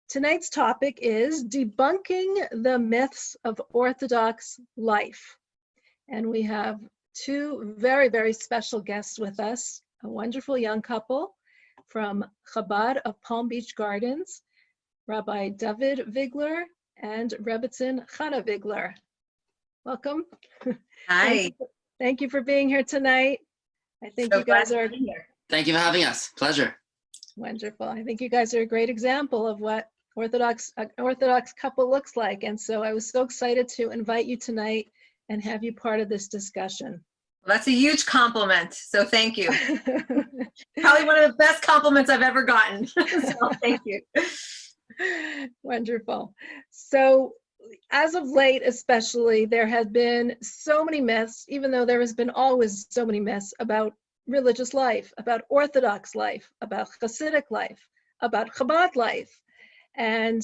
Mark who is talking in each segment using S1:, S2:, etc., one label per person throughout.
S1: Tonight's topic is debunking the myths of Orthodox life. And we have two very, very special guests with us, a wonderful young couple from Chabad of Palm Beach Gardens, Rabbi David Vigler and Rebbitzin Chana Vigler. Welcome.
S2: Hi.
S1: Thank you for being here tonight. I think
S2: So
S1: you guys are
S2: here.
S3: Thank you for having us. Pleasure.
S1: wonderful. I think you guys are a great example of what an Orthodox couple looks like. And so I was so excited to invite you tonight and have you part of this discussion.
S2: Well, that's a huge compliment. So thank you. Probably one of the best compliments I've ever gotten. So thank you.
S1: Wonderful. So as of late, especially, there have been so many myths, even though there has been always so many myths about religious life, about Orthodox life, about hasidic life, about Chabad life. And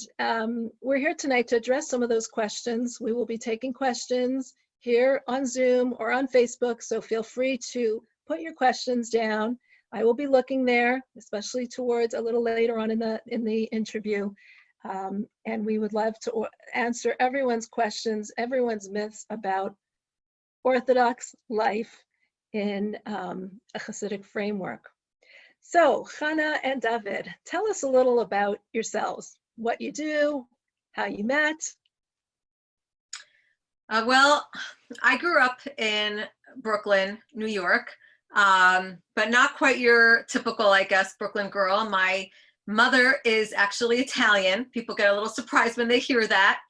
S1: we're here tonight to address some of those questions. We will be taking questions here on Zoom or on Facebook, so feel free to put your questions down. I will be looking there, especially towards a little later on in the interview. And we would love to answer everyone's questions, everyone's myths about Orthodox life in a Hasidic framework. So, Chana and David, tell us a little about yourselves, what you do, how you met.
S2: Well, I grew up in Brooklyn, New York, but not quite your typical, I guess, Brooklyn girl. My mother is actually Italian. People get a little surprised when they hear that.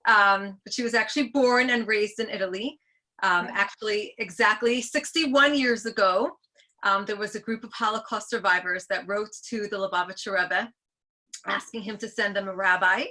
S2: But she was actually born and raised in Italy. Actually, exactly 61 years ago, there was a group of Holocaust survivors that wrote to the Lubavitcher Rebbe asking him to send them a rabbi.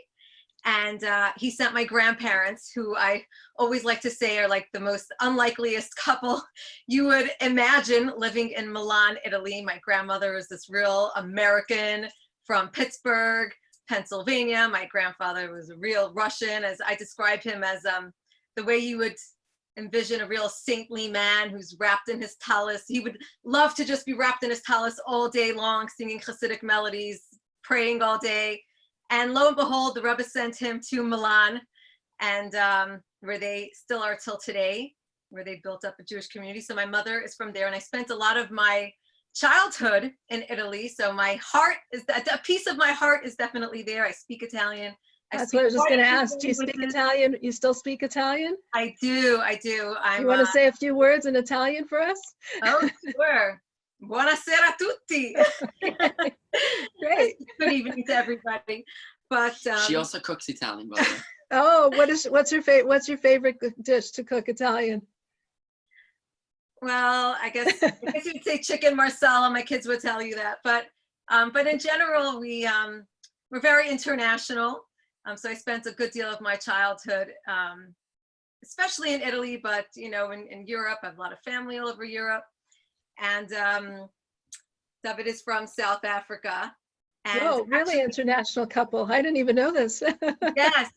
S2: And he sent my grandparents, who I always like to say are like the most unlikeliest couple you would imagine living in Milan, Italy. My grandmother is this real American from Pittsburgh, Pennsylvania. My grandfather was a real Russian, as I described him as the way you would envision a real saintly man who's wrapped in his tallis. He would love to just be wrapped in his tallis all day long, singing Hasidic melodies, praying all day. And lo and behold, the Rebbe sent him to Milan, and where they still are till today, where they built up a Jewish community. So my mother is from there, and I spent a lot of my childhood in Italy. So my heart is, a piece of my heart is definitely there. I speak Italian.
S1: That's what I was just going to ask. Do you speak Italian? You still speak Italian?
S2: I do.
S1: You want to say a few words in Italian for us?
S2: Oh, sure. Buonasera tutti.
S1: Great.
S2: Good evening to everybody. But
S3: she also cooks Italian, by the way.
S1: Oh, what's your favorite dish to cook Italian?
S2: Well, I guess you'd say chicken marsala. My kids would tell you that. But in general, we're very international. So I spent a good deal of my childhood, especially in Italy, but in Europe. I have a lot of family all over Europe. And David is from South Africa. And
S1: oh, really international couple. I didn't even know this.
S2: Yes.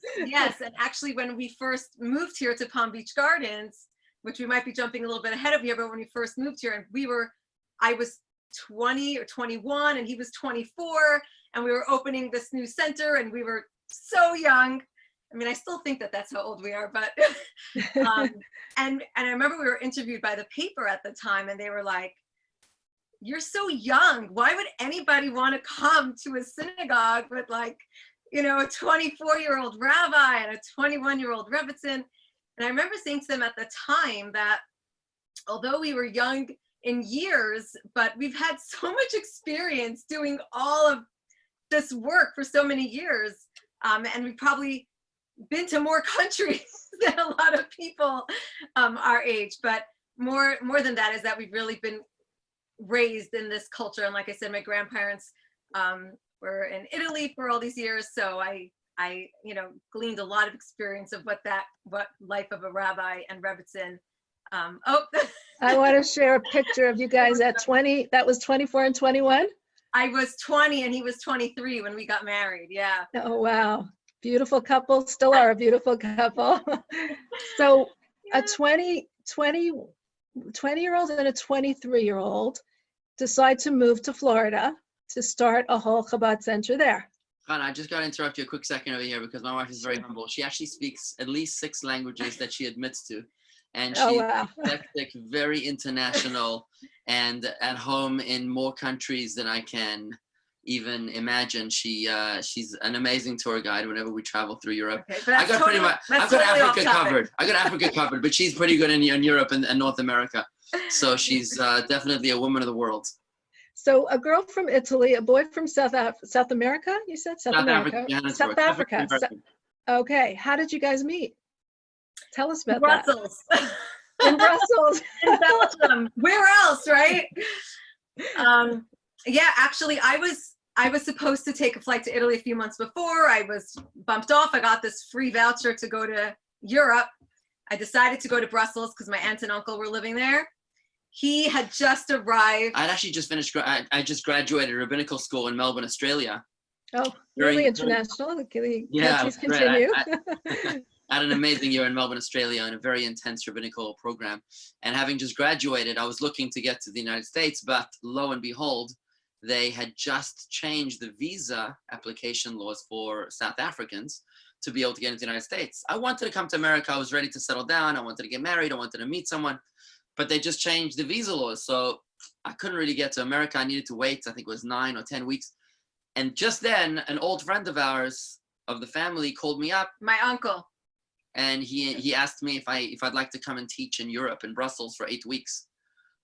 S2: And actually, when we first moved here to Palm Beach Gardens, which we might be jumping a little bit ahead of here, but when we first moved here, and I was 20 or 21 and he was 24, and we were opening this new center, and we were so young. I mean, I still think that that's how old we are, but and I remember we were interviewed by the paper at the time, and they were like, "You're so young. Why would anybody want to come to a synagogue with a 24-year-old rabbi and a 21-year-old rebbitzin?" And I remember saying to them at the time that although we were young in years, but we've had so much experience doing all of this work for so many years, and we've probably been to more countries than a lot of people our age. But more than that is that we've really been raised in this culture. And like I said, my grandparents were in Italy for all these years. So I gleaned a lot of experience of what life of a rabbi and rebbitzin.
S1: I want to share a picture of you guys at 20. That was 24 and 21?
S2: I was 20 and he was 23 when we got married. Yeah.
S1: Oh, wow. Beautiful couple, still are a beautiful couple. So a 20-year-old and a 23-year-old decide to move to Florida to start a whole Chabad center there.
S3: Hannah, I just got to interrupt you a quick second over here because my wife is very humble. She actually speaks at least 6 languages that she admits to. And
S1: Oh,
S3: she's
S1: wow.
S3: eclectic, very international, and at home in more countries than I can even imagine. She's an amazing tour guide whenever we travel through Europe.
S2: Okay, but
S3: I got pretty much, I've got
S2: totally
S3: Africa covered. I got Africa covered, but she's pretty good in Europe and North America. So she's definitely a woman of the world.
S1: So a girl from Italy, a boy from South America, you said? South America.
S3: Johannesburg.
S1: South Africa. Okay. How did you guys meet? Tell us about
S2: Brussels.
S1: that. In Brussels.
S2: In Belgium. Where else, right? Yeah, actually, I was supposed to take a flight to Italy a few months before. I was bumped off. I got this free voucher to go to Europe. I decided to go to Brussels because my aunt and uncle were living there. He had just arrived.
S3: I'd actually just finished, I just graduated rabbinical school in Melbourne, Australia.
S1: Oh, really international.
S3: Yeah,
S1: please continue.
S3: I had an amazing year in Melbourne, Australia, in a very intense rabbinical program. And having just graduated, I was looking to get to the United States, but lo and behold, they had just changed the visa application laws for South Africans to be able to get into the United States. I wanted to come to America. I was ready to settle down. I wanted to get married. I wanted to meet someone. But they just changed the visa laws. So I couldn't really get to America. I needed to wait, I think it was 9 or 10 weeks. And just then, an old friend of ours, of the family, called me up.
S2: My uncle.
S3: And he asked me if I'd like to come and teach in Europe, in Brussels, for 8 weeks.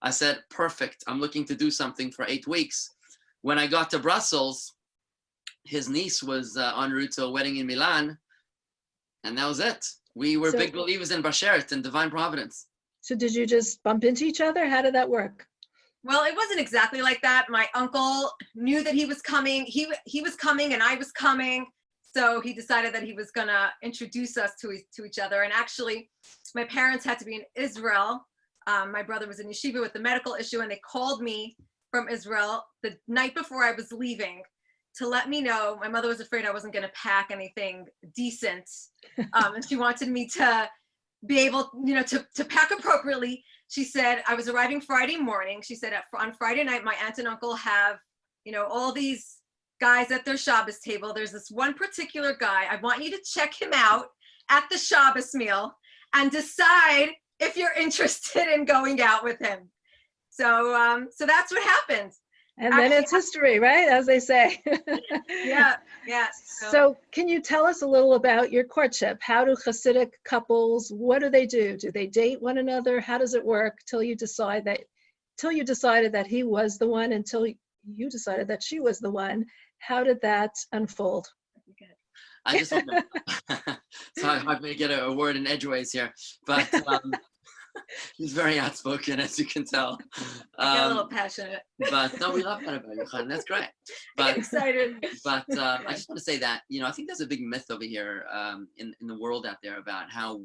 S3: I said, perfect. I'm looking to do something for 8 weeks. When I got to Brussels, his niece was en route to a wedding in Milan. And that was it. We were big believers in Bashert and divine providence.
S1: So did you just bump into each other? How did that work?
S2: Well, it wasn't exactly like that. My uncle knew that he was coming. He was coming and I was coming. So he decided that he was going to introduce us to each other. And actually, my parents had to be in Israel. My brother was in yeshiva with the medical issue, and they called me from Israel the night before I was leaving to let me know. My mother was afraid I wasn't going to pack anything decent. And she wanted me to be able, to pack appropriately. She said, I was arriving Friday morning. She said, on Friday night, my aunt and uncle have, all these guys at their Shabbos table. There's this one particular guy. I want you to check him out at the Shabbos meal and decide if you're interested in going out with him. So that's what happened.
S1: And then it's history, right? As they say.
S2: Yeah.
S1: So can you tell us a little about your courtship? How do hasidic couples, what do they do? Do they date one another? How does it work till you decided that he was the one, until you decided that she was the one? How did that unfold?
S3: I just want to, so I may get a word in edgeways here, but he's very outspoken, as you can tell.
S2: I get a little passionate.
S3: But no, we love that about you, Khan. That's great. But,
S2: I get excited.
S3: But I just want to say that, I think there's a big myth over here in the world out there about how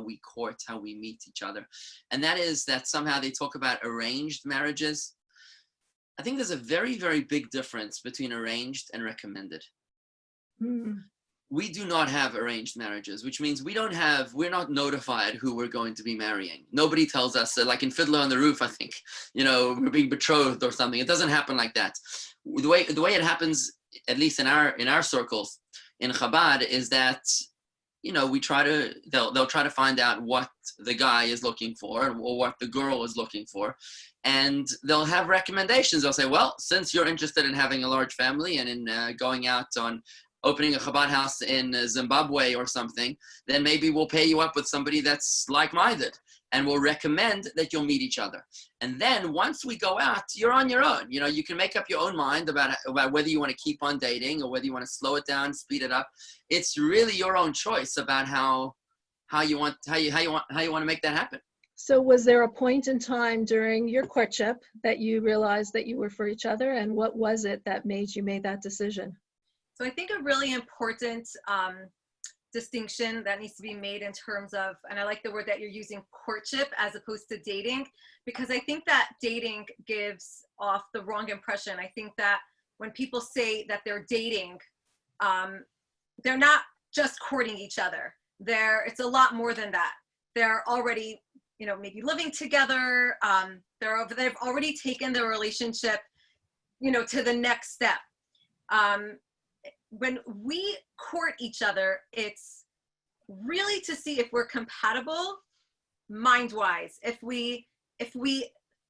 S3: we court, how we meet each other. And that is that somehow they talk about arranged marriages. I think there's a very, very big difference between arranged and recommended. We do not have arranged marriages, which means we're not notified who we're going to be marrying. Nobody tells us, like in Fiddler on the Roof, I think, we're being betrothed or something. It doesn't happen like that. The way it happens, at least in our circles, in Chabad, is that, they'll try to find out what the guy is looking for or what the girl is looking for. And they'll have recommendations. They'll say, well, since you're interested in having a large family and in going out on opening a Chabad house in Zimbabwe or something, then maybe we'll pay you up with somebody that's like-minded, and we'll recommend that you'll meet each other. And then once we go out, you're on your own. You can make up your own mind about whether you want to keep on dating or whether you want to slow it down, speed it up. It's really your own choice about how you want to make that happen. So
S1: was there a point in time during your courtship that you realized that you were for each other, and what was it that made that decision?
S2: So I think a really important distinction that needs to be made in terms of, and I like the word that you're using, courtship, as opposed to dating, because I think that dating gives off the wrong impression. I think that when people say that they're dating, they're not just courting each other. It's a lot more than that. They're already, maybe living together. They've already taken their relationship, to the next step. when we court each other, it's really to see if we're compatible mind-wise, if we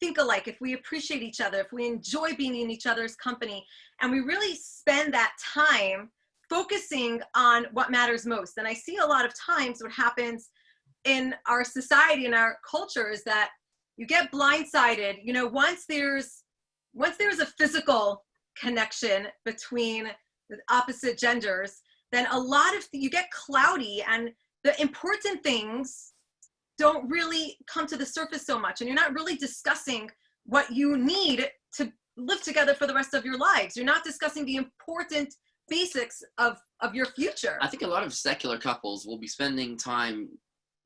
S2: think alike, if we appreciate each other, if we enjoy being in each other's company, and we really spend that time focusing on what matters most. And I see a lot of times what happens in our society and our culture is that you get blindsided, you know, once there's a physical connection between the opposite genders, then a lot of you get cloudy, and the important things don't really come to the surface so much, and you're not really discussing what you need to live together for the rest of your lives. You're not discussing the important basics of your future.
S3: I think a lot of secular couples will be spending time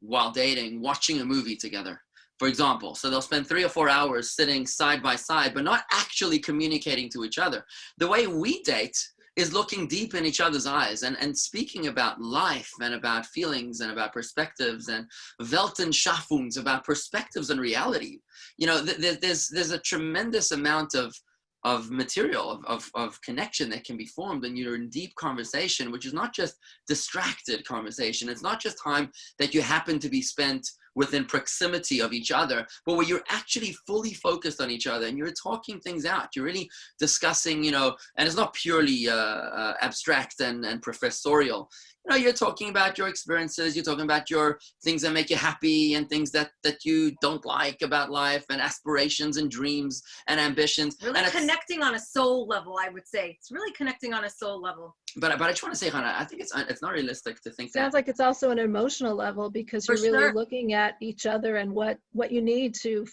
S3: while dating watching a movie together, for example. So they'll spend 3 or 4 hours sitting side by side, but not actually communicating to each other. The way we date is looking deep in each other's eyes and speaking about life and about feelings and about perspectives and Weltanschauungs, about perspectives and reality. You know, there's a tremendous amount of material, of connection that can be formed when you're in deep conversation, which is not just distracted conversation. It's not just time that you happen to be spent within proximity of each other, but where you're actually fully focused on each other and you're talking things out. You're really discussing, you know, and it's not purely abstract and professorial. You know, you're talking about your experiences, you're talking about your things that make you happy and things that you don't like about life, and aspirations and dreams and ambitions.
S2: Really
S3: and
S2: connecting on a soul level, I would say. It's really connecting on a soul level.
S3: But I just want to say, Hannah, I think it's not realistic to think
S1: Sounds
S3: that.
S1: like it's also an emotional level, because
S2: For
S1: you're really
S2: sure.
S1: looking at each other and what you need to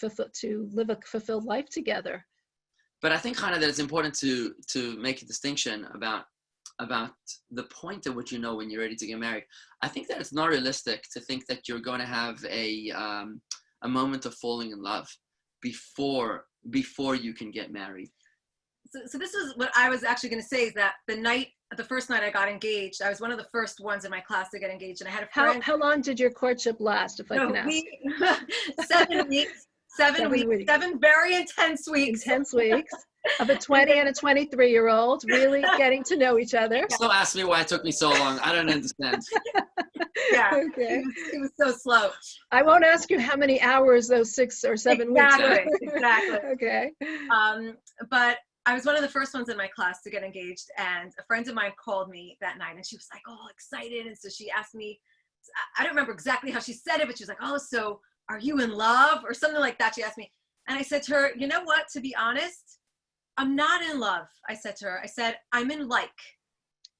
S1: live a fulfilled life together.
S3: But I think, Hannah, that it's important to make a distinction about the point at which you know when you're ready to get married. I think that it's not realistic to think that you're going to have a moment of falling in love before you can get married.
S2: So this is what I was actually going to say, is that the first night I got engaged, I was one of the first ones in my class to get engaged, and I had a friend.
S1: How long did your courtship last, if I can ask?
S2: 7 weeks. 7 weeks. 7 very intense weeks.
S1: Intense weeks of a 20 and a 23-year-old really getting to know each other.
S3: So ask me why it took me so long. I don't understand.
S2: Yeah,
S1: Okay.
S2: it was so slow.
S1: I won't ask you how many hours those 6 or 7 weeks were.
S2: Exactly.
S1: Okay.
S2: But I was one of the first ones in my class to get engaged, and a friend of mine called me that night, and she was like, all excited. And so she asked me, I don't remember exactly how she said it, but she was like, oh, so are you in love, or something like that? She asked me. And I said to her, you know what, to be honest, I'm not in love. I said to her, I said, I'm in like.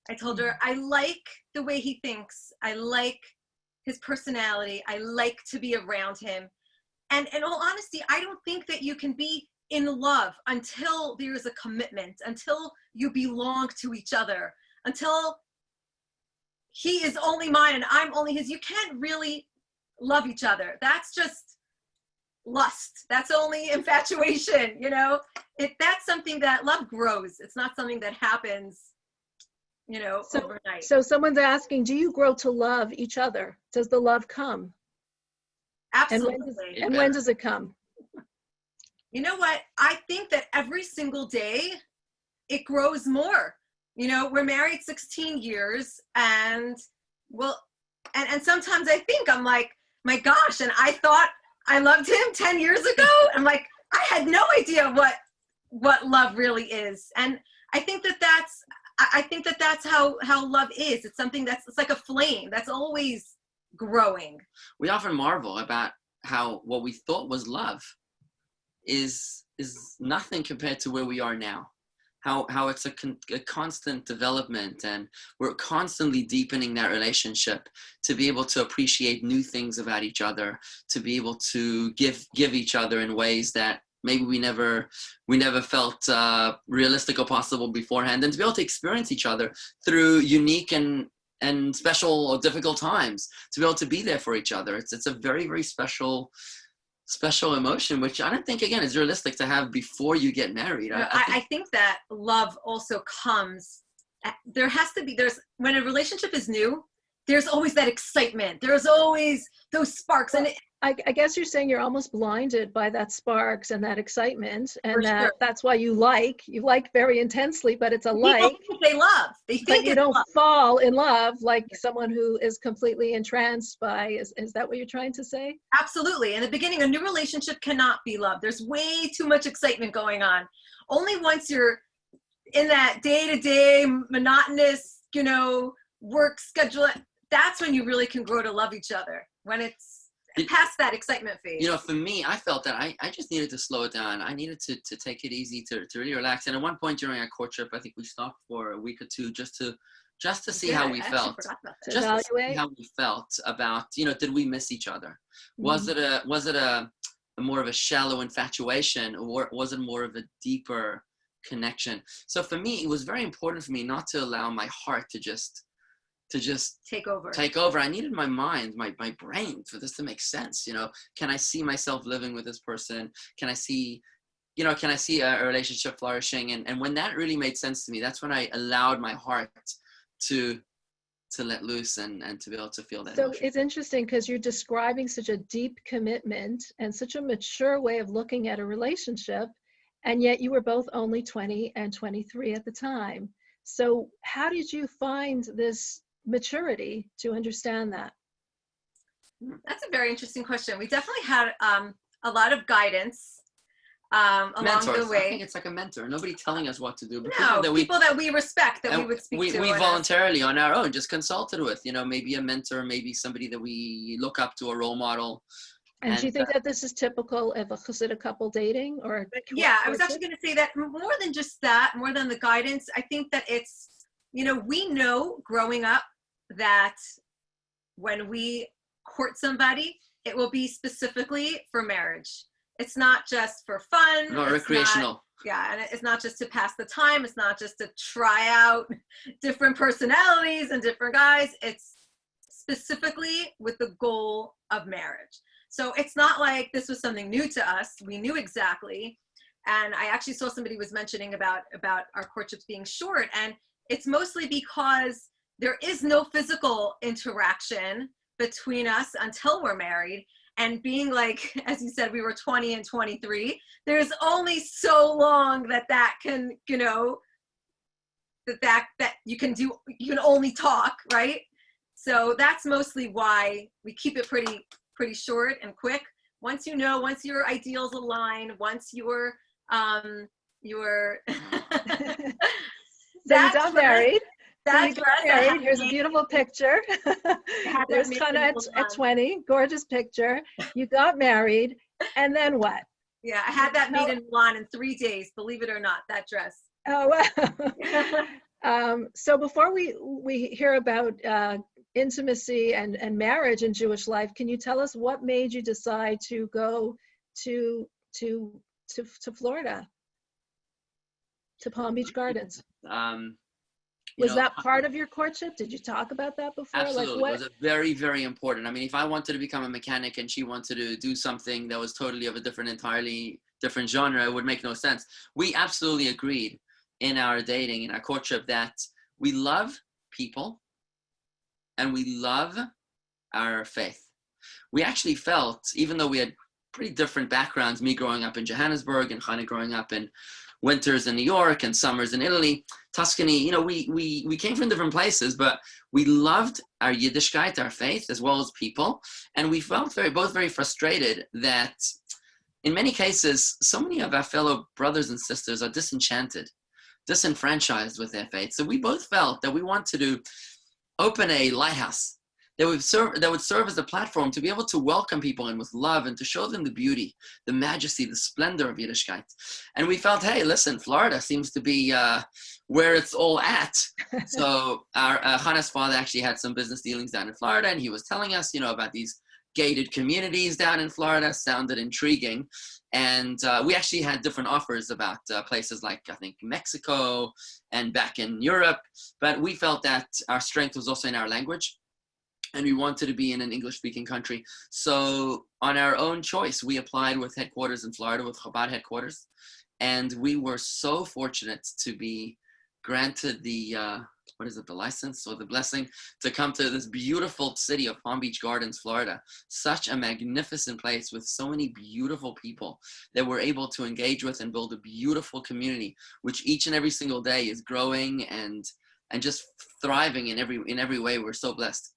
S2: I told her, I like the way he thinks. I like his personality. I like to be around him. And in all honesty, I don't think that you can be in love until there is a commitment, until you belong to each other, until he is only mine and I'm only his. You can't really love each other. That's just lust. That's only infatuation, you know? That's something that love grows. It's not something that happens, you know, overnight.
S1: So someone's asking, do you grow to love each other? Does the love come?
S2: Absolutely.
S1: And when does it come?
S2: You know what? I think that every single day it grows more. You know, we're married 16 years, and and sometimes I think, I'm like, my gosh, and I thought I loved him 10 years ago. I'm like, I had no idea what love really is. And I think that's how love is. It's something it's like a flame that's always growing.
S3: We often marvel about how what we thought was love is nothing compared to where we are now. How it's a constant development, and we're constantly deepening that relationship to be able to appreciate new things about each other, to be able to give each other in ways that maybe we never felt realistic or possible beforehand, and to be able to experience each other through unique and special or difficult times, to be able to be there for each other. It's a very, very special emotion, which I don't think, again, is realistic to have before you get married.
S2: I think that love also comes, when a relationship is new, there's always that excitement. There's always those sparks.
S1: Well,
S2: And
S1: I guess you're saying you're almost blinded by that sparks and that excitement, and
S2: For sure.
S1: that's why you like very intensely, but it's a
S2: people
S1: like,
S2: think they love. They
S1: but
S2: think
S1: you
S2: it's
S1: don't
S2: love.
S1: fall in love like someone who is completely entranced by, is that what you're trying to say?
S2: Absolutely. In the beginning, a new relationship cannot be love. There's way too much excitement going on. Only once you're in that day-to-day monotonous, work schedule, that's when you really can grow to love each other, when it's past that excitement phase.
S3: For me, I felt that I just needed to slow it down. I needed to take it easy, to really relax. And at one point during our courtship, I think we stopped for a week or two just to see how we felt.
S1: To
S3: Just to see
S1: evaluate?
S3: how we felt about, did we miss each other? Was it a more of a shallow infatuation, or was it more of a deeper connection? So for me, it was very important for me not to allow my heart to just take over. I needed my mind, my brain, for this to make sense. Can I see myself living with this person? Can I see a relationship flourishing? And when that really made sense to me, that's when I allowed my heart to let loose and to be able to feel that
S1: So
S3: emotion.
S1: it's interesting because you're describing such a deep commitment and such a mature way of looking at a relationship, and yet you were both only 20 and 23 at the time. So how did you find this maturity to understand that?
S2: That's a very interesting question. We definitely had a lot of guidance along
S3: Mentors.
S2: the way.
S3: I think it's like a mentor. Nobody telling us what to do, but
S2: people that we respect, that we would speak to.
S3: We voluntarily on our own just consulted with, maybe a mentor, maybe somebody that we look up to, a role model.
S1: And do you think that this is typical of a hasidic couple dating? Or
S2: yeah, I was actually going to say that more than just that, more than the guidance, I think that it's, we know growing up that when we court somebody, it will be specifically for marriage. It's not just for fun.
S3: Not recreational.
S2: And it's not just to pass the time. It's not just to try out different personalities and different guys. It's specifically with the goal of marriage. So it's not like this was something new to us. We knew exactly. And I actually saw somebody was mentioning about our courtships being short. And it's mostly because there is no physical interaction between us until we're married. And being like, as you said, we were 20 and 23, there's only so long that can, that you can do, you can only talk, right? So that's mostly why we keep it pretty short and quick. Once your ideals align, once your
S1: So you got married. Here's a beautiful picture. There's Hannah at 20, gorgeous picture. You got married, and then what?
S2: Yeah, I had that made in Milan in 3 days, believe it or not, that dress.
S1: Oh, wow. So before we hear about intimacy and marriage in Jewish life, can you tell us what made you decide to go to Florida, to Palm Beach Gardens? Was that part of your courtship? Did you talk about that before?
S3: Absolutely. It was very, very important. I mean, if I wanted to become a mechanic and she wanted to do something that was totally of a entirely different genre, it would make no sense. We absolutely agreed in our dating, in our courtship, that we love people and we love our faith. We actually felt, even though we had pretty different backgrounds, me growing up in Johannesburg and Hannah growing up in winters in New York and summers in Italy, Tuscany, we came from different places, but we loved our Yiddishkeit, our faith, as well as people. And we felt both very frustrated that in many cases, so many of our fellow brothers and sisters are disenfranchised with their faith. So we both felt that we wanted to open a lighthouse that would serve as a platform to be able to welcome people in with love and to show them the beauty, the majesty, the splendor of Yiddishkeit. And we felt, hey, listen, Florida seems to be where it's all at. So our Hannah's father actually had some business dealings down in Florida, and he was telling us, about these gated communities down in Florida. Sounded intriguing. And we actually had different offers about places like, I think, Mexico and back in Europe. But we felt that our strength was also in our language, and we wanted to be in an English-speaking country. So on our own choice, we applied with headquarters in Florida, with Chabad headquarters. And we were so fortunate to be granted the what is it, the license or the blessing to come to this beautiful city of Palm Beach Gardens, Florida. Such a magnificent place with so many beautiful people that we're able to engage with and build a beautiful community, which each and every single day is growing and just thriving in every way. We're so blessed.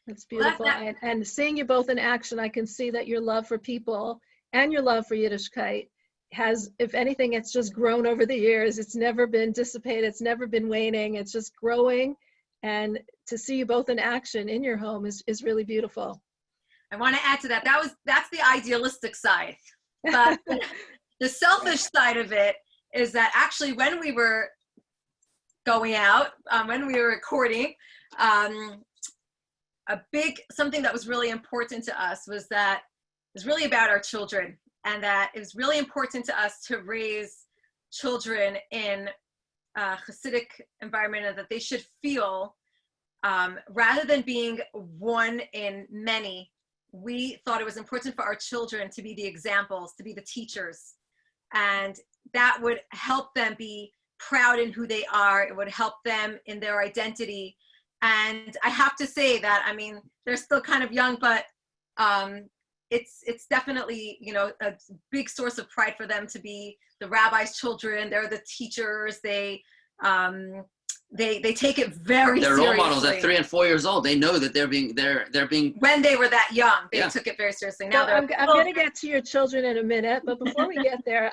S1: That's beautiful. And seeing you both in action, I can see that your love for people and your love for Yiddishkeit has, if anything, it's just grown over the years. It's never been dissipated. It's never been waning. It's just growing. And to see you both in action in your home is really beautiful.
S2: I want to add to that. That's the idealistic side. But the selfish side of it is that actually when we were going out, when we were courting, something that was really important to us was that it was really about our children, and that it was really important to us to raise children in a hasidic environment, and that they should feel, rather than being one in many, we thought it was important for our children to be the examples, to be the teachers, and that would help them be proud in who they are. It would help them in their identity. And I have to say that, I mean, they're still kind of young, but it's definitely, you know, a big source of pride for them to be the rabbi's children. They're the teachers. They take it very seriously.
S3: They're role models at 3 and 4 years old. They know that they're being
S2: when they were that young, they took it very seriously. Now
S1: I'm going to get to your children in a minute, but before we get there,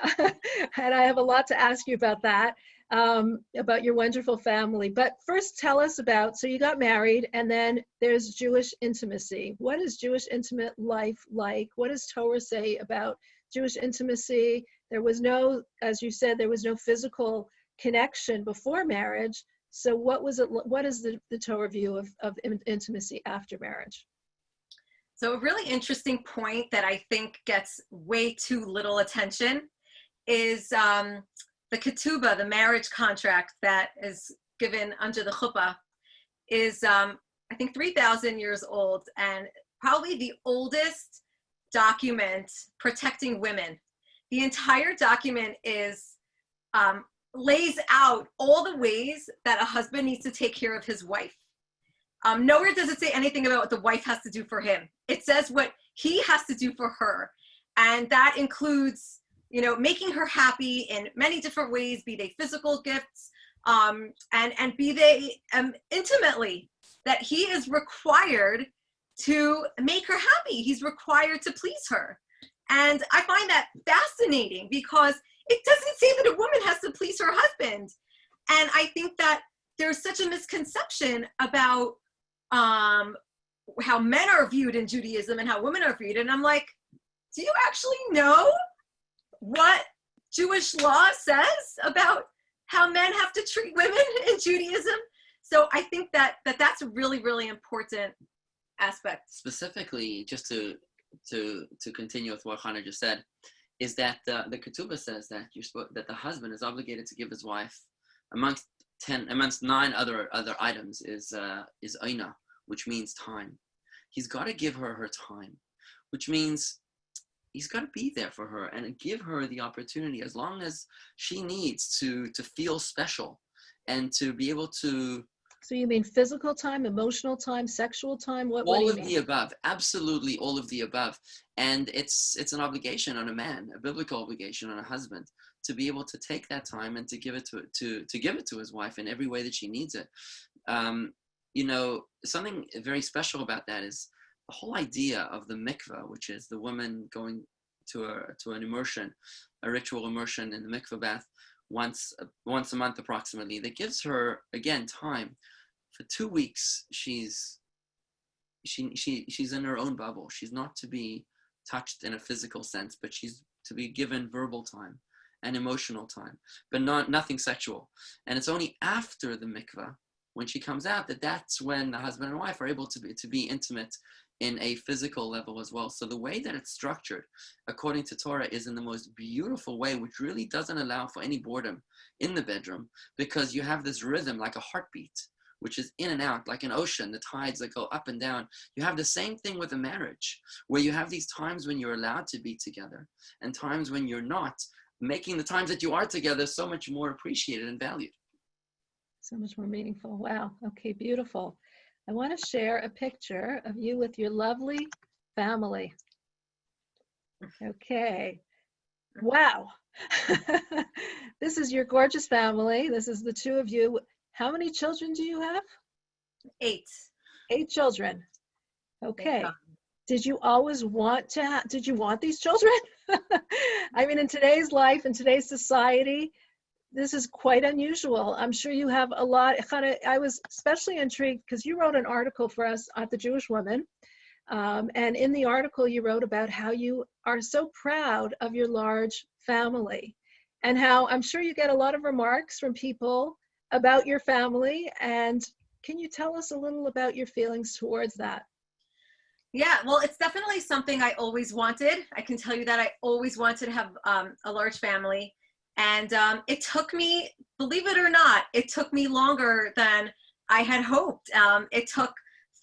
S1: and I have a lot to ask you about that, about your wonderful family. But first tell us about, so you got married, and then there's Jewish intimacy. What is Jewish intimate life like? What does Torah say about Jewish intimacy? There was no, as you said, there was no physical connection before marriage. So what was it? What is the Torah view of intimacy after marriage?
S2: So a really interesting point that I think gets way too little attention is the ketubah, the marriage contract that is given under the chuppah, is I think 3,000 years old, and probably the oldest document protecting women. The entire document lays out all the ways that a husband needs to take care of his wife. Nowhere does it say anything about what the wife has to do for him. It says what he has to do for her. And that includes, you know, making her happy in many different ways, be they physical gifts, and be they intimately, that he is required to make her happy. He's required to please her. And I find that fascinating because it doesn't say that a woman has to please her husband. And I think that there's such a misconception about how men are viewed in Judaism and how women are viewed. And I'm like, do you actually know what Jewish law says about how men have to treat women in Judaism? So I think that that's a really, really important aspect.
S3: Specifically, just to continue with what Hannah just said, is that the ketubah says that that the husband is obligated to give his wife amongst 9 other items is oina, which means time. He's got to give her time, which means he's got to be there for her and give her the opportunity, as long as she needs to feel special and to be able to.
S1: So you mean physical time, emotional time, sexual time? What
S3: all
S1: do you
S3: of
S1: mean?
S3: the above, absolutely all of the above. And it's an obligation on a man, a biblical obligation on a husband, to be able to take that time and to give it to his wife in every way that she needs it. You know, something very special about that is the whole idea of the mikveh, which is the woman going to an immersion, a ritual immersion in the mikveh bath once a month approximately. That gives her, again, time. For 2 weeks, she's in her own bubble. She's not to be touched in a physical sense, but she's to be given verbal time and emotional time, but nothing sexual. And it's only after the mikveh, when she comes out, that's when the husband and wife are able to be intimate in a physical level as well. So the way that it's structured, according to Torah, is in the most beautiful way, which really doesn't allow for any boredom in the bedroom, because you have this rhythm like a heartbeat, which is in and out, like an ocean, the tides that go up and down. You have the same thing with a marriage, where you have these times when you're allowed to be together and times when you're not, making the times that you are together so much more appreciated and valued.
S1: So much more meaningful. Wow. Okay, beautiful. I want to share a picture of you with your lovely family. Okay. Wow. This is your gorgeous family. This is the two of you. How many children do you have?
S2: 8.
S1: 8 children. Okay.
S2: Yeah.
S1: Did you always want to did you want these children? I mean, in today's life, in today's society, this is quite unusual. I'm sure you have a lot. I was especially intrigued because you wrote an article for us at The Jewish Woman. And in the article, you wrote about how you are so proud of your large family and how I'm sure you get a lot of remarks from people about your family. And can you tell us a little about your feelings towards that?
S2: Yeah, well, it's definitely something I always wanted. I can tell you that I always wanted to have a large family. And it took me, believe it or not, it took me longer than I had hoped. It took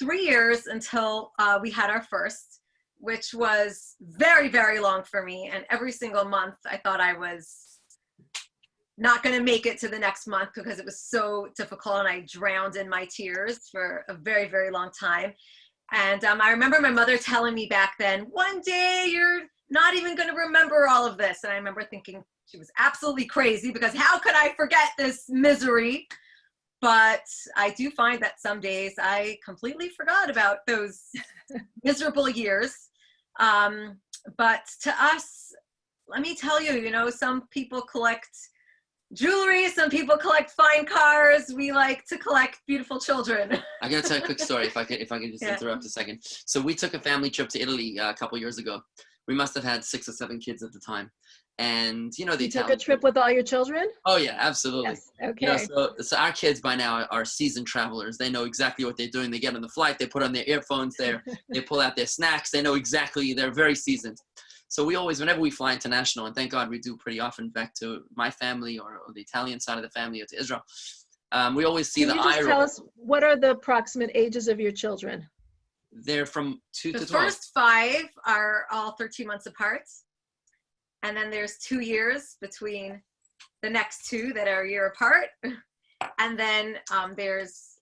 S2: 3 years until we had our first, which was very, very long for me. And every single month I thought I was not going to make it to the next month because it was so difficult and I drowned in my tears for a very, very long time. And I remember my mother telling me back then, one day you're not even going to remember all of this. And I remember thinking she was absolutely crazy because how could I forget this misery? But I do find that some days I completely forgot about those miserable years. But to us, let me tell you, you know, some people collect jewelry, some people collect fine cars. We like to collect beautiful children.
S3: I gotta tell you a quick story if I could just interrupt a second. So we took a family trip to Italy a couple years ago. We must have had 6 or 7 kids at the time. And you know,
S1: You took a trip with all your children?
S3: Oh yeah, absolutely.
S1: Yes. Okay.
S3: You know, so our kids by now are seasoned travelers. They know exactly what they're doing. They get on the flight, they put on their earphones, they pull out their snacks. They know exactly, they're very seasoned. So we always, whenever we fly international, and thank God we do pretty often back to my family or the Italian side of the family or to Israel, we always see the
S1: Can you just tell us, what are the approximate ages of your children?
S3: They're from 2 to 12.
S2: The first 5 are all 13 months apart. And then there's 2 years between the next 2 that are a year apart. And then there's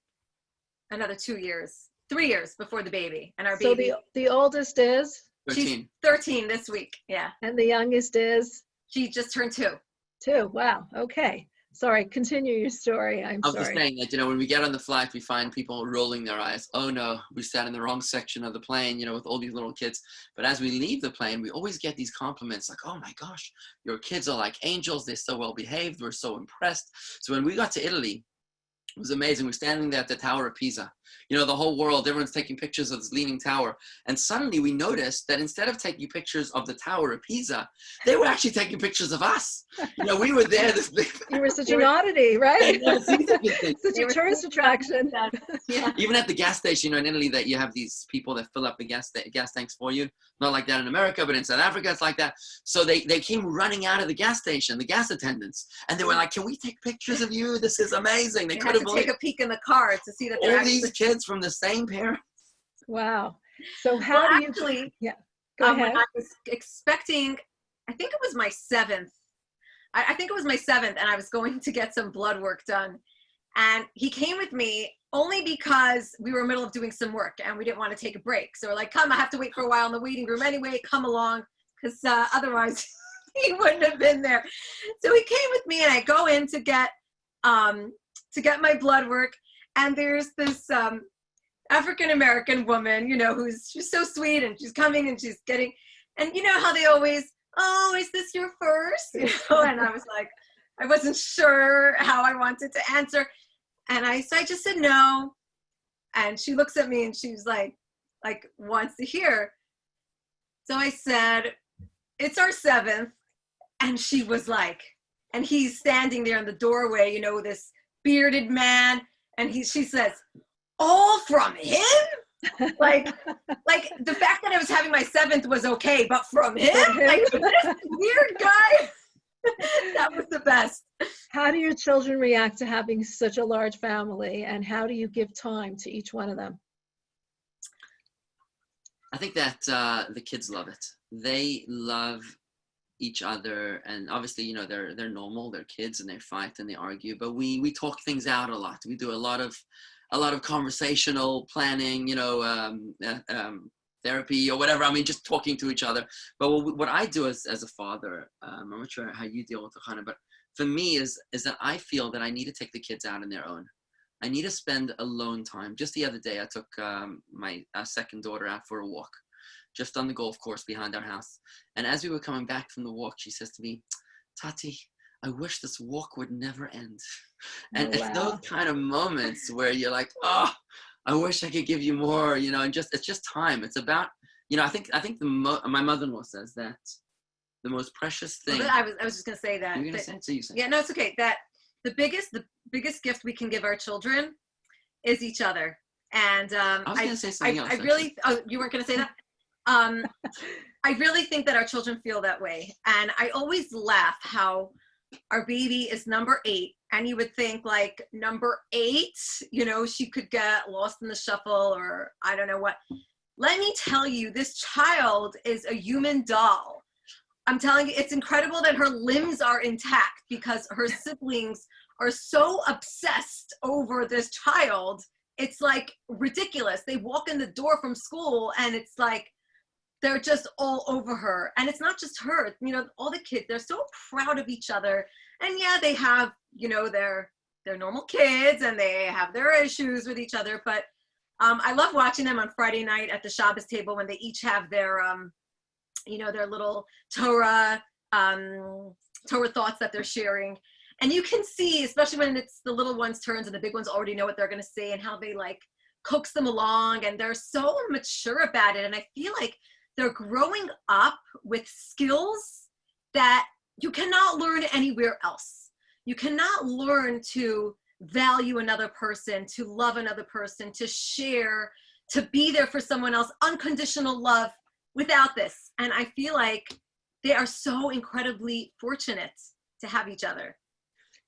S2: another 2 years, 3 years before the baby. And our baby.
S1: So the oldest is?
S3: 13.
S2: She's 13 this week. Yeah.
S1: And the youngest is?
S2: She just turned 2.
S1: 2. Wow. Okay. Sorry. Continue your story.
S3: I was just saying that, you know, when we get on the flight, we find people rolling their eyes. Oh no, we sat in the wrong section of the plane, you know, with all these little kids. But as we leave the plane, we always get these compliments like, oh my gosh, your kids are like angels. They're so well behaved. We're so impressed. So when we got to Italy, it was amazing. We're standing there at the Tower of Pisa. You know, the whole world, everyone's taking pictures of this leaning tower. And suddenly we noticed that instead of taking pictures of the Tower of Pisa, they were actually taking pictures of us. You know, we were there.
S1: You were such an oddity, right?
S3: Such
S1: a tourist attraction.
S2: Yeah.
S3: Even at the gas station, you know, in Italy, that you have these people that fill up the gas tanks for you. Not like that in America, but in South Africa, it's like that. So they came running out of the gas station, the gas attendants, and they were like, "Can we take pictures of you? This is amazing." They couldn't believe.
S2: Take a peek in the car to see that
S3: all these kids from the same parents.
S1: Wow. So how do you?
S2: Actually,
S1: yeah. Go ahead.
S2: When I was expecting, I think it was my 7th. I think it was my 7th, and I was going to get some blood work done. And he came with me only because we were in the middle of doing some work and we didn't want to take a break. So we're like, come, I have to wait for a while in the waiting room anyway, come along, because otherwise he wouldn't have been there. So he came with me and I go in to get my blood work. And there's this African-American woman, you know, she's so sweet and she's coming and she's getting, and you know how they always, oh, is this your first? You know, and I was like, I wasn't sure how I wanted to answer. And so I just said no. And she looks at me and she's like wants to hear. So I said, it's our 7th. And she was like, and he's standing there in the doorway, you know, this bearded man. And she says, all from him? like the fact that I was having my 7th was okay, but from him? Like this weird guy? That was the best.
S1: How do your children react to having such a large family, and how do you give time to each one of them?
S3: I think that the kids love it. They love, each other, and obviously, you know, they're normal, they're kids and they fight and they argue, but we talk things out a lot. We do a lot of conversational planning, you know, therapy or whatever. I mean, just talking to each other. But what I do as a father, I'm not sure how you deal with it, Hannah, but for me is that I feel that I need to take the kids out on their own. I need to spend alone time. Just the other day, I took my second daughter out for a walk, just on the golf course behind our house. And as we were coming back from the walk, she says to me, Tati, I wish this walk would never end. And it's those kind of moments where you're like, oh, I wish I could give you more, you know, and it's just time. It's about, you know, I think my mother-in-law says that the most precious thing.
S2: Well, I was just going to say that.
S3: You're going to say it, so you say.
S2: Yeah, no, it's okay. That the biggest gift we can give our children is each other. And
S3: I was going to say something else.
S2: I really, oh, you weren't going to say that? I really think that our children feel that way. And I always laugh how our baby is number 8. And you would think like number 8, you know, she could get lost in the shuffle or I don't know what. Let me tell you, this child is a human doll. I'm telling you, it's incredible that her limbs are intact because her siblings are so obsessed over this child. It's like ridiculous. They walk in the door from school and it's like, they're just all over her. And it's not just her, you know, all the kids, they're so proud of each other. And yeah, they have, you know, they're normal kids and they have their issues with each other. But I love watching them on Friday night at the Shabbos table when they each have their, you know, their little Torah thoughts that they're sharing. And you can see, especially when it's the little ones' turns and the big ones already know what they're going to say and how they like coax them along. And they're so mature about it. And I feel like they're growing up with skills that you cannot learn anywhere else. You cannot learn to value another person, to love another person, to share, to be there for someone else, unconditional love without this. And I feel like they are so incredibly fortunate to have each other.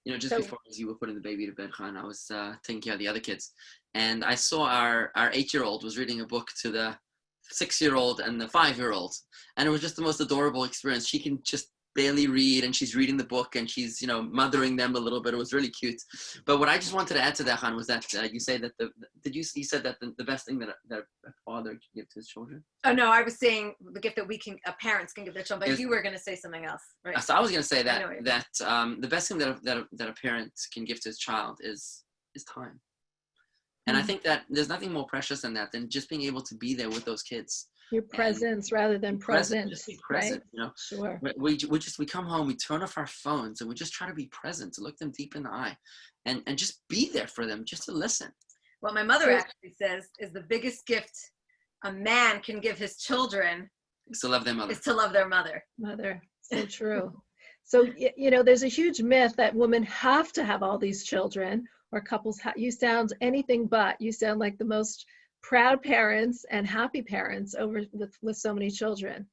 S3: You know, just before as you were putting the baby to bed, Khan, I was taking care of the other kids. And I saw our 8-year-old was reading a book to the 6-year-old and the 5-year-old. And it was just the most adorable experience. She can just barely read and she's reading the book and she's, you know, mothering them a little bit. It was really cute. But what I just wanted to add to that, Khan, was that you say that you said that the bbest thing that a father can give to his children?
S2: Oh, no, I was saying the gift that parents can give their children, but you were going to say something else, right?
S3: So I was going to say that the best thing that a parent can give to his child is time. And I think that there's nothing more precious than that, than just being able to be there with those kids.
S1: Your presence rather than present.
S3: Just be present,
S1: right?
S3: You know.
S1: Sure.
S3: We come home, we turn off our phones, and we just try to be present, to look them deep in the eye, and just be there for them, just to listen.
S2: What my mother actually says is the biggest gift a man can give his children
S3: is to love their mother.
S2: Is to love their mother.
S1: Mother, so true. So, you know, there's a huge myth that women have to have all these children, or couples. You sound anything but. You sound like the most proud parents and happy parents with so many children.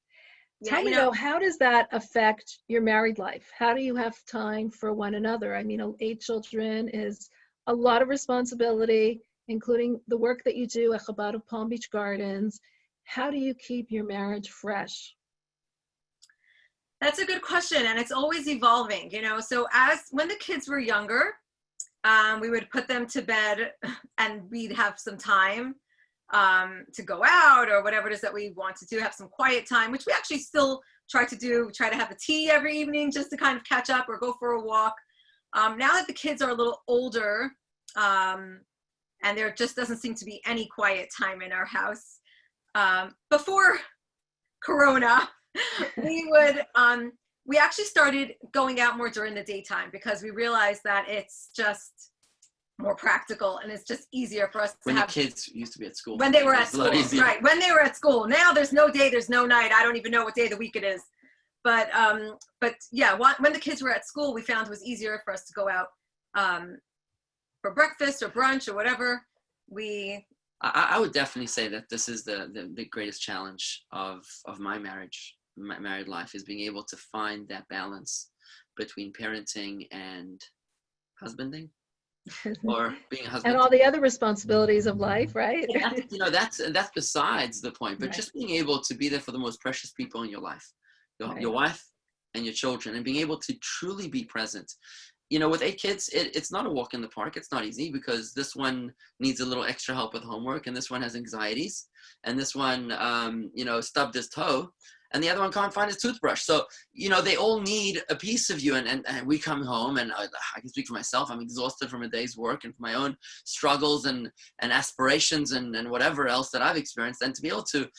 S2: Yeah,
S1: Tell me though, how does that affect your married life? How do you have time for one another? I mean, 8 children is a lot of responsibility, including the work that you do at Chabad of Palm Beach Gardens. How do you keep your marriage fresh?
S2: That's a good question, and it's always evolving, you know. So when the kids were younger, we would put them to bed and we'd have some time to go out or whatever it is that we want to do, have some quiet time, which we actually still try to do. We try to have a tea every evening just to kind of catch up or go for a walk. Now that the kids are a little older, and there just doesn't seem to be any quiet time in our house. Before Corona, we actually started going out more during the daytime because we realized that it's just more practical and it's just easier for us
S3: when the kids used to be at school.
S2: When they were at school, right? When they were at school. Now there's no day, there's no night. I don't even know what day of the week it is. But yeah, when the kids were at school, we found it was easier for us to go out for breakfast or brunch or whatever.
S3: I would definitely say that this is the greatest challenge of my married life, is being able to find that balance between parenting and husbanding, or being a husband
S1: and all the other responsibilities of life, right?
S3: You know, that's besides the point, but just being able to be there for the most precious people in your life, your wife, and your children, and being able to truly be present. You know, with 8 kids, it's not a walk in the park. It's not easy, because this one needs a little extra help with homework, and this one has anxieties, and this one, you know, stubbed his toe, and the other one can't find his toothbrush. So, you know, they all need a piece of you. And we come home, and I can speak for myself. I'm exhausted from a day's work and from my own struggles and aspirations and whatever else that I've experienced. And to be able to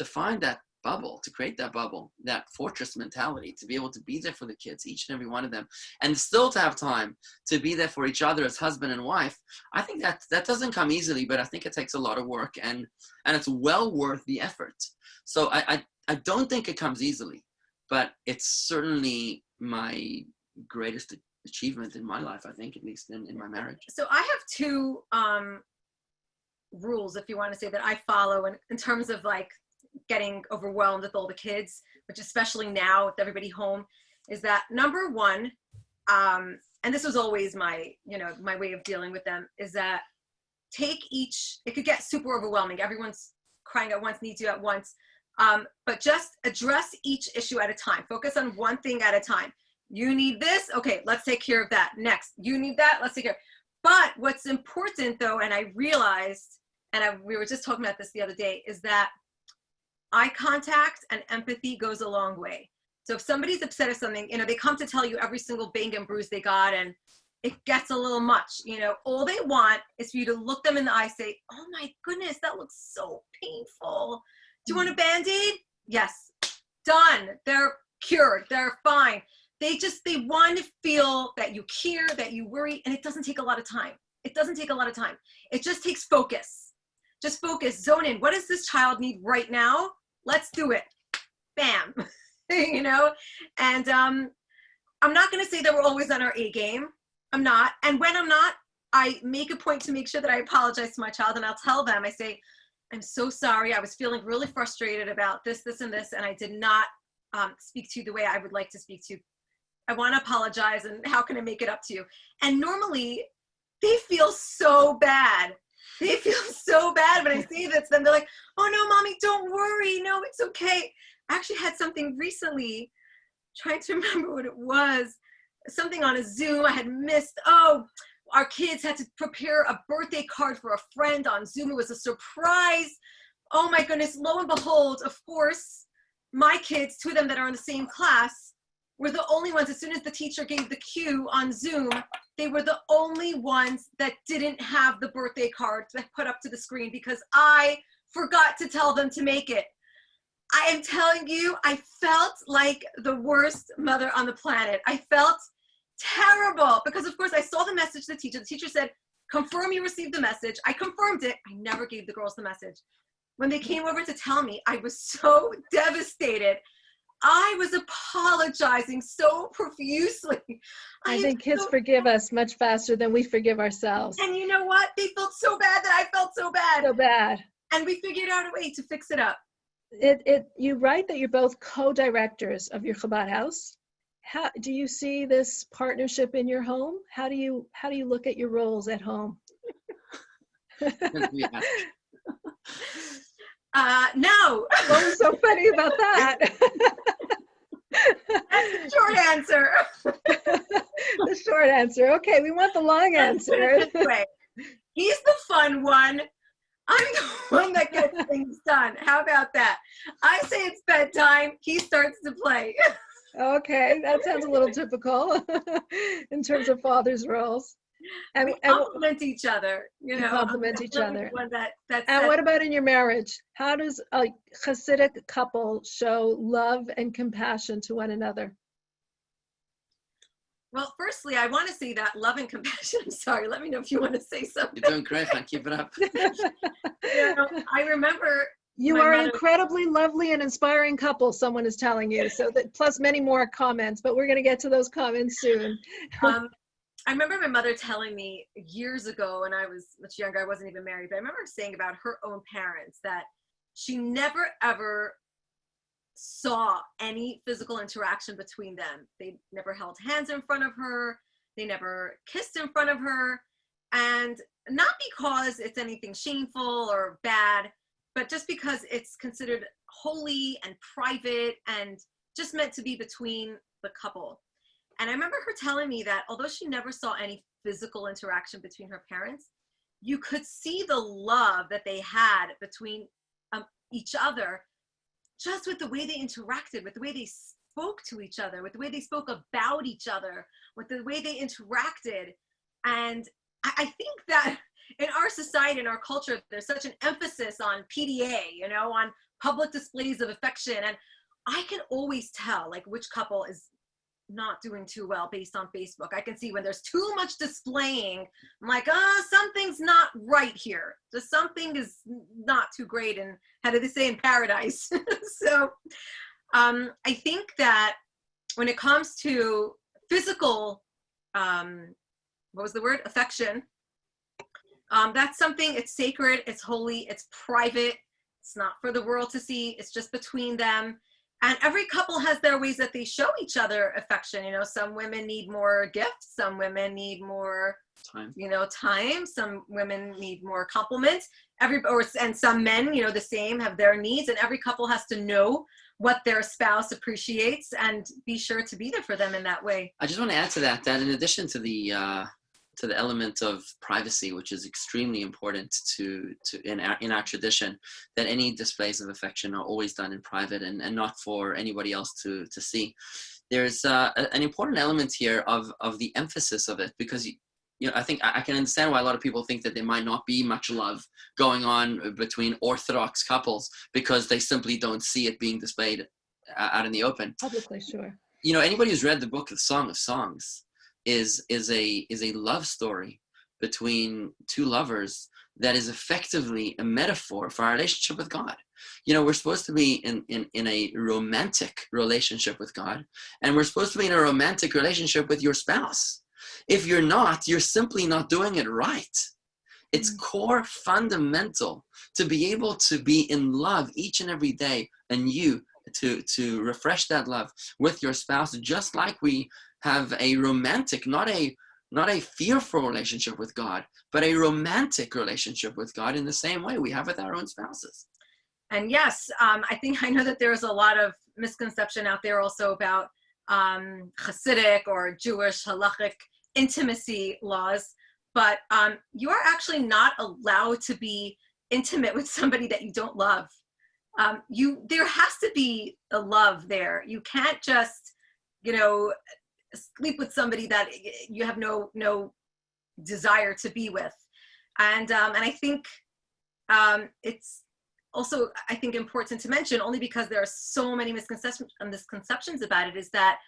S3: find that bubble, to create that bubble, that fortress mentality, to be able to be there for the kids, each and every one of them, and still to have time to be there for each other as husband and wife. I think that doesn't come easily, but I think it takes a lot of work, and it's well worth the effort. So I don't think it comes easily, but it's certainly my greatest achievement in my life, I think, at least in my marriage.
S2: So I have 2 rules, if you want to say, that I follow in terms of like getting overwhelmed with all the kids, which especially now with everybody home, is that number 1, and this was always my, you know, my way of dealing with them, is that it could get super overwhelming. Everyone's crying at once, needs you at once. But just address each issue at a time. Focus on one thing at a time. You need this? Okay, let's take care of that. Next, you need that? Let's take care. But what's important though, and I realized, and we were just talking about this the other day, is that eye contact and empathy goes a long way. So if somebody's upset at something, you know, they come to tell you every single bang and bruise they got, and it gets a little much, you know, all they want is for you to look them in the eye, say, oh my goodness, that looks so painful. Do you want a Band-Aid? Yes. Done. They're cured. They're fine. They want to feel that you care, that you worry, and it doesn't take a lot of time. It doesn't take a lot of time. It just takes focus. Just focus, zone in. What does this child need right now? Let's do it. Bam. You know? And I'm not going to say that we're always on our A game. I'm not. And when I'm not, I make a point to make sure that I apologize to my child, and I'll tell them, I say, I'm so sorry. I was feeling really frustrated about this, and this, and I did not speak to you the way I would like to speak to you. I want to apologize, and how can I make it up to you? And normally they feel so bad. They feel so bad when I say this to them. They're like, oh no, mommy, don't worry. No, it's okay. I actually had something recently, trying to remember what it was, something on a Zoom I had missed. Oh, our kids had to prepare a birthday card for a friend on Zoom. It was a surprise. Oh my goodness, lo and behold, of course, my kids, 2 of them that are in the same class, were the only ones, as soon as the teacher gave the cue on Zoom, they were the only ones that didn't have the birthday card to put up to the screen because I forgot to tell them to make it. I am telling you, I felt like the worst mother on the planet. I felt terrible because, of course, I saw the message to the teacher. The teacher said, confirm you received the message. I confirmed it. I never gave the girls the message. When they came over to tell me, I was so devastated. I was apologizing so profusely.
S1: I think kids forgive us much faster than we forgive ourselves.
S2: And you know what? They felt so bad that I felt so bad.
S1: So bad.
S2: And we figured out a way to fix it up.
S1: You write that you're both co-directors of your Chabad house. How do you see this partnership in your home? How do you look at your roles at home?
S2: No.
S1: What was so funny about that?
S2: That's the short answer.
S1: The short answer. Okay, we want the long answer.
S2: Anyway, he's the fun one. I'm the one that gets things done. How about that? I say it's bedtime. He starts to play.
S1: Okay, that sounds a little typical in terms of fathers' roles. And
S2: we complement each other, you know.
S1: Complement each other.
S2: And
S1: what about in your marriage? How does a hasidic couple show love and compassion to one another?
S2: Well, firstly, I want to say that love and compassion. I'm sorry, let me know if you want to say something.
S3: You're doing great, man. Keep it up.
S2: You know, I remember
S1: you are an incredibly lovely and inspiring couple, someone is telling you. So that plus many more comments, but we're going to get to those comments soon.
S2: I remember my mother telling me years ago when I was much younger, I wasn't even married, but I remember saying about her own parents that she never ever saw any physical interaction between them. They never held hands in front of her. They never kissed in front of her. And not because it's anything shameful or bad, but just because it's considered holy and private and just meant to be between the couple. And I remember her telling me that although she never saw any physical interaction between her parents, you could see the love that they had between each other, just with the way they interacted, with the way they spoke to each other, with the way they spoke about each other, with the way they interacted. And I think that in our society, in our culture, there's such an emphasis on PDA, on public displays of affection. And I can always tell like which couple is not doing too well based on Facebook. I can see when there's too much displaying. I'm like, something's not right here. Just something is not too great. And how do they say in paradise? So I think that when it comes to physical, what was the word? Affection. That's something, it's sacred, it's holy, it's private. It's not for the world to see. It's just between them. And every couple has their ways that they show each other affection. Some women need more gifts. Some women need more time. Time. Some women need more compliments. And some men, the same, have their needs. And every couple has to know what their spouse appreciates and be sure to be there for them in that way.
S3: I just want to add to that in addition to the element of privacy, which is extremely important in our tradition, that any displays of affection are always done in private and not for anybody else to see. There's an important element here of the emphasis of it, because I think I can understand why a lot of people think that there might not be much love going on between Orthodox couples because they simply don't see it being displayed out in the open.
S1: Publicly, sure.
S3: Anybody who's read the book of Song of Songs is a love story between two lovers that is effectively a metaphor for our relationship with God. We're supposed to be in a romantic relationship with God, and we're supposed to be in a romantic relationship with your spouse. If you're not, you're simply not doing it right. It's core fundamental to be able to be in love each and every day, and you to refresh that love with your spouse, just like we have a romantic, not a fearful relationship with God, but a romantic relationship with God in the same way we have with our own spouses.
S2: And yes, I know that there's a lot of misconception out there also about hasidic or Jewish halachic intimacy laws, but you are actually not allowed to be intimate with somebody that you don't love. There has to be a love there. You can't just, sleep with somebody that you have no desire to be with. And I think it's also, I think, important to mention, only because there are so many misconceptions about it, is that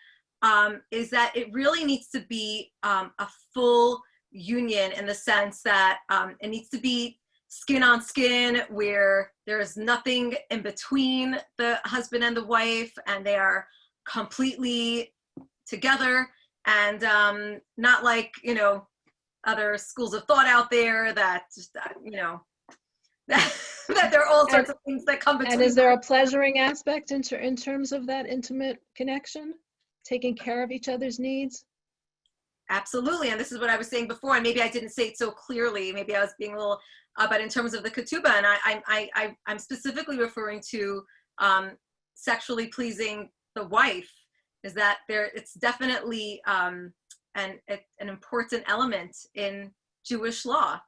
S2: it really needs to be a full union, in the sense that it needs to be skin on skin, where there is nothing in between the husband and the wife, and they are completely together, and not like other schools of thought out there that just that there are all sorts of things that come between.
S1: And is there a pleasuring aspect in terms of that intimate connection, taking care of each other's needs?
S2: Absolutely. And this is what I was saying before, and maybe I didn't say it so clearly. Maybe I was being a little, but in terms of the ketubah, and I'm specifically referring to sexually pleasing the wife, is that it's definitely an important element in Jewish law.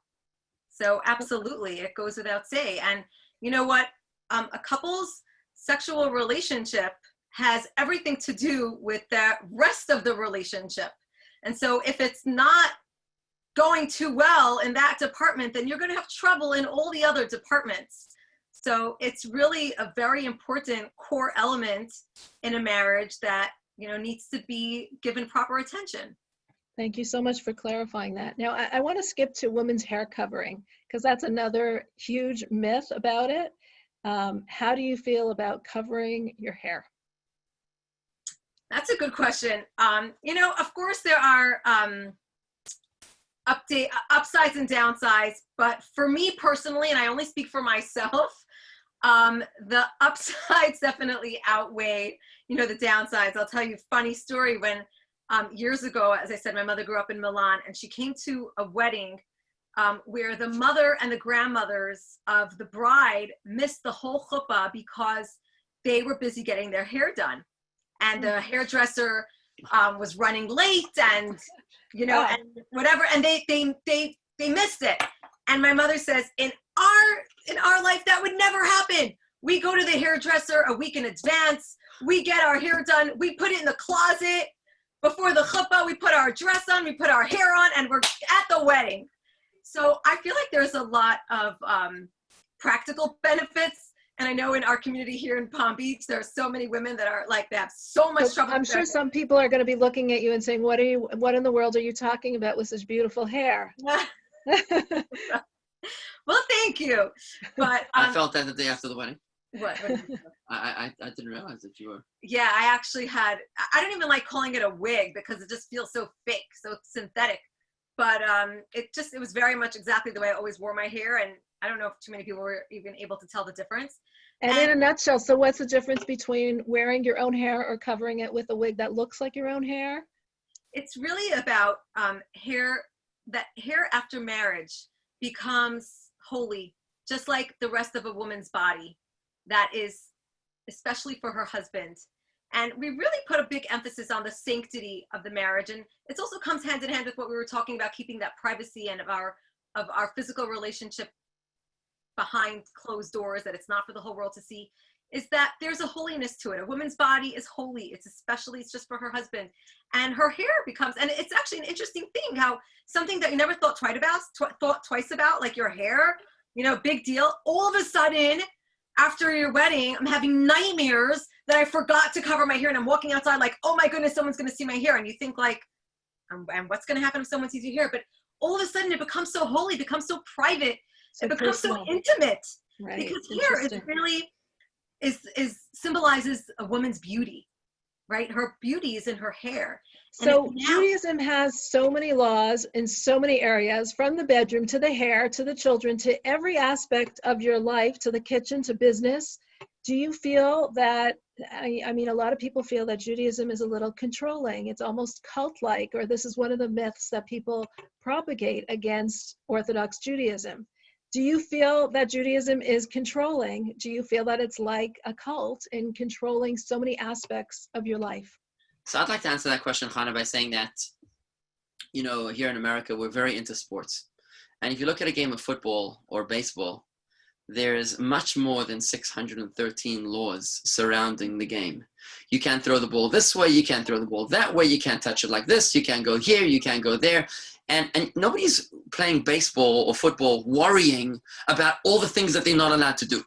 S2: So absolutely, it goes without saying. And you know what? A couple's sexual relationship has everything to do with the rest of the relationship. And so if it's not going too well in that department, then you're going to have trouble in all the other departments. So it's really a very important core element in a marriage that needs to be given proper attention.
S1: Thank you so much for clarifying that. Now, I want to skip to women's hair covering, because that's another huge myth about it. How do you feel about covering your hair?
S2: That's a good question. Of course there are upsides and downsides, but for me personally, and I only speak for myself, the upsides definitely outweigh, the downsides. I'll tell you a funny story. When years ago, as I said, my mother grew up in Milan, and she came to a wedding where the mother and the grandmothers of the bride missed the whole chuppah because they were busy getting their hair done. And the hairdresser was running late and, you know, and whatever. And they missed it. And my mother says, in our life, that would never happen. We go to the hairdresser a week in advance. We get our hair done. We put it in the closet. Before the chuppah, we put our dress on, we put our hair on, and we're at the wedding. So I feel like there's a lot of practical benefits. And I know in our community here in Palm Beach, there are so many women that are like, they have so much trouble.
S1: I'm sure some people are going to be looking at you and saying, what in the world are you talking about with such beautiful hair?
S2: Well, thank you. But
S3: I felt that the day after the wedding.
S2: What
S3: I didn't realize that you were.
S2: Yeah, I actually had, I don't even like calling it a wig because it just feels so fake, so synthetic. But it was very much exactly the way I always wore my hair. And I don't know if too many people were even able to tell the difference.
S1: And in a nutshell, so what's the difference between wearing your own hair or covering it with a wig that looks like your own hair?
S2: It's really about hair, that hair after marriage becomes holy, just like the rest of a woman's body. That is especially for her husband. And we really put a big emphasis on the sanctity of the marriage. And it also comes hand in hand with what we were talking about, keeping that privacy and of our physical relationship behind closed doors, that it's not for the whole world to see, is that there's a holiness to it. A woman's body is holy. It's just for her husband. And her hair becomes, and it's actually an interesting thing, how something that you never thought twice about, like your hair, you know, big deal. All of a sudden, after your wedding, I'm having nightmares that I forgot to cover my hair, and I'm walking outside like, oh my goodness, someone's going to see my hair. And you think like, and what's going to happen if someone sees your hair? But all of a sudden it becomes so holy, becomes so private, it becomes so intimate. Right. Because hair is really, symbolizes a woman's beauty, right? Her beauty is in her hair.
S1: So Judaism has so many laws in so many areas, from the bedroom to the hair, to the children, to every aspect of your life, to the kitchen, to business. Do you feel that, I mean, a lot of people feel that Judaism is a little controlling. It's almost cult-like, or this is one of the myths that people propagate against Orthodox Judaism. Do you feel that Judaism is controlling? Do you feel that it's like a cult in controlling so many aspects of your life?
S3: So I'd like to answer that question, Hannah, by saying that, you know, here in America, we're very into sports. And if you look at a game of football or baseball, there's much more than 613 laws surrounding the game. You can't throw the ball this way, you can't throw the ball that way, you can't touch it like this, you can't go here, you can't go there. And nobody's playing baseball or football worrying about all the things that they're not allowed to do.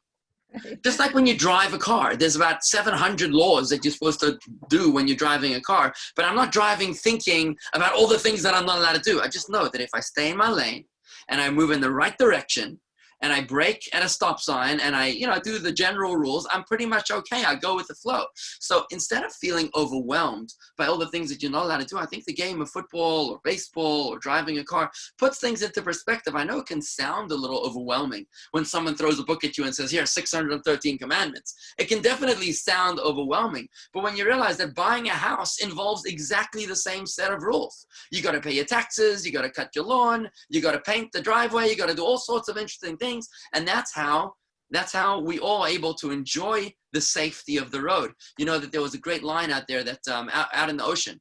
S3: Just like when you drive a car, there's about 700 laws that you're supposed to do when you're driving a car. But I'm not driving thinking about all the things that I'm not allowed to do. I just know that if I stay in my lane and I move in the right direction and I brake at a stop sign and I do the general rules, I'm pretty much okay. I go with the flow. So instead of feeling overwhelmed by all the things that you're not allowed to do, I think the game of football or baseball or driving a car puts things into perspective. I know it can sound a little overwhelming when someone throws a book at you and says, here, 613 commandments. It can definitely sound overwhelming. But when you realize that buying a house involves exactly the same set of rules, you got to pay your taxes, you got to cut your lawn, you got to paint the driveway, you got to do all sorts of interesting things. And that's how we all are able to enjoy the safety of the road. You know that there was a great line out there that out in the ocean,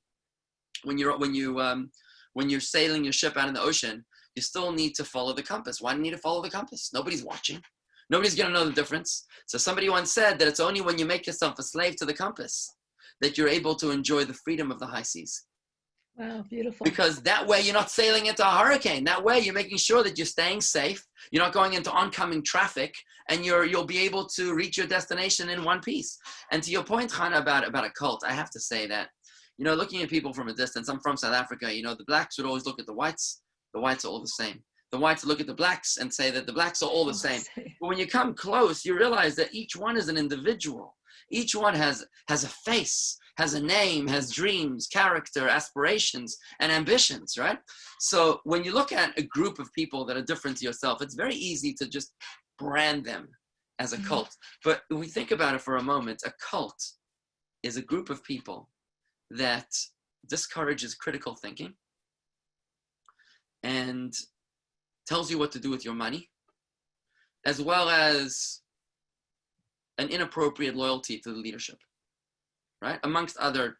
S3: when you're sailing your ship out in the ocean, you still need to follow the compass. Why do you need to follow the compass? Nobody's watching. Nobody's going to know the difference. So somebody once said that it's only when you make yourself a slave to the compass that you're able to enjoy the freedom of the high seas.
S1: Wow, beautiful.
S3: Because that way you're not sailing into a hurricane. That way you're making sure that you're staying safe. You're not going into oncoming traffic, and you'll be able to reach your destination in one piece. And to your point, Hannah, about a cult, I have to say that, you know, looking at people from a distance, I'm from South Africa, you know, the blacks would always look at the whites. The whites are all the same. The whites look at the blacks and say that the blacks are all the same. But when you come close, you realize that each one is an individual. Each one has a face, has a name, has dreams, character, aspirations, and ambitions, right? So when you look at a group of people that are different to yourself, it's very easy to just brand them as a cult. But when we think about it for a moment, a cult is a group of people that discourages critical thinking and tells you what to do with your money, as well as an inappropriate loyalty to the leadership, right? Amongst other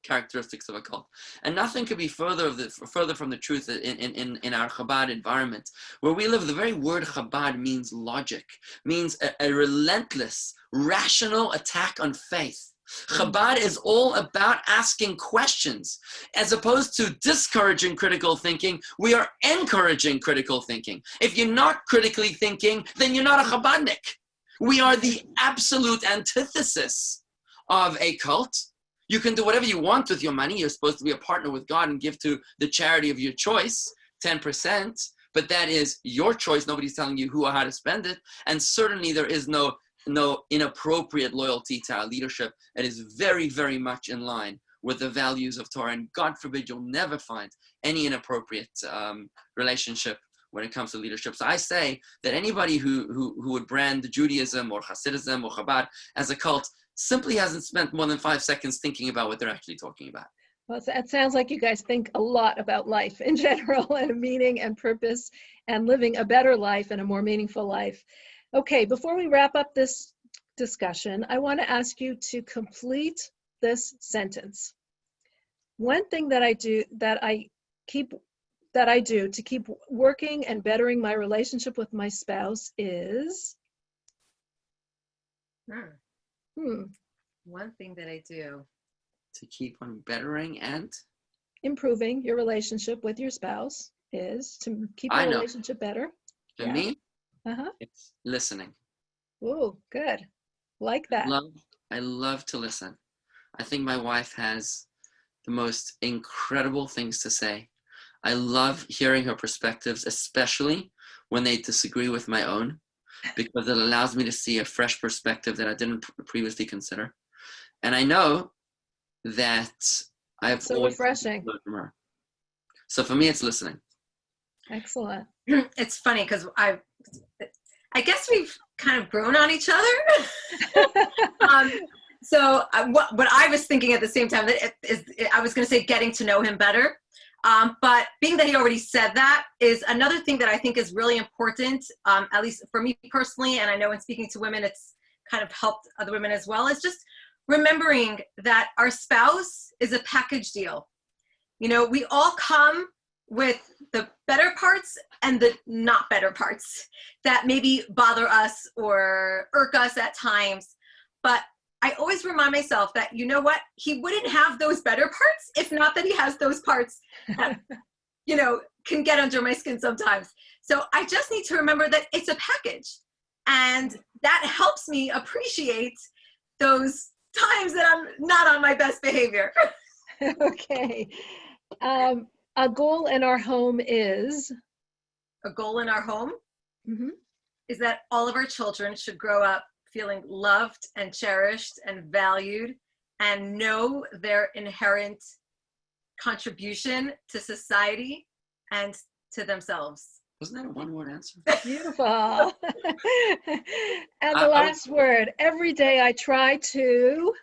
S3: characteristics of a cult. And nothing could be further from the truth in our Chabad environment. Where we live, the very word Chabad means logic, means a relentless, rational attack on faith. Chabad is all about asking questions. As opposed to discouraging critical thinking, we are encouraging critical thinking. If you're not critically thinking, then you're not a Chabadnik. We are the absolute antithesis of a cult. You can do whatever you want with your money. You're supposed to be a partner with God and give to the charity of your choice, 10%. But that is your choice. Nobody's telling you who or how to spend it. And certainly there is no inappropriate loyalty to our leadership. It is very, very much in line with the values of Torah. And God forbid you'll never find any inappropriate relationship when it comes to leadership. So I say that anybody who would brand Judaism or Hasidism or Chabad as a cult simply hasn't spent more than 5 seconds thinking about what they're actually talking about.
S1: Well, it sounds like you guys think a lot about life in general and meaning and purpose and living a better life and a more meaningful life. Okay, before we wrap up this discussion, I want to ask you to complete this sentence. One thing that I do to keep working and bettering my relationship with my spouse is
S2: one thing that I do
S3: to keep on bettering and
S1: improving your relationship with your spouse is to keep your relationship better.
S3: For me,
S1: Uh-huh.
S3: it's listening.
S1: Oh, good. Like that.
S3: I love to listen. I think my wife has the most incredible things to say. I love hearing her perspectives, especially when they disagree with my own, because it allows me to see a fresh perspective that I didn't previously consider. And I know that I've
S1: so
S3: always
S1: refreshing.
S3: learned from her. So for me, it's listening.
S1: Excellent.
S2: It's funny because I guess we've kind of grown on each other. So what I was thinking at the same time I was going to say getting to know him better. But being that he already said that is another thing that I think is really important, at least for me personally, and I know in speaking to women, it's kind of helped other women as well, is just remembering that our spouse is a package deal. You know, we all come with the better parts and the not better parts that maybe bother us or irk us at times. But I always remind myself that, you know what, he wouldn't have those better parts if not that he has those parts that, you know, can get under my skin sometimes. So I just need to remember that it's a package. And that helps me appreciate those times that I'm not on my best behavior.
S1: Okay. A goal in our home is?
S2: A goal in our home
S1: Mm-hmm.
S2: is that all of our children should grow up feeling loved and cherished and valued and know their inherent contribution to society and to themselves.
S3: Wasn't that a one-word answer?
S1: Beautiful. And the last word, every day I try to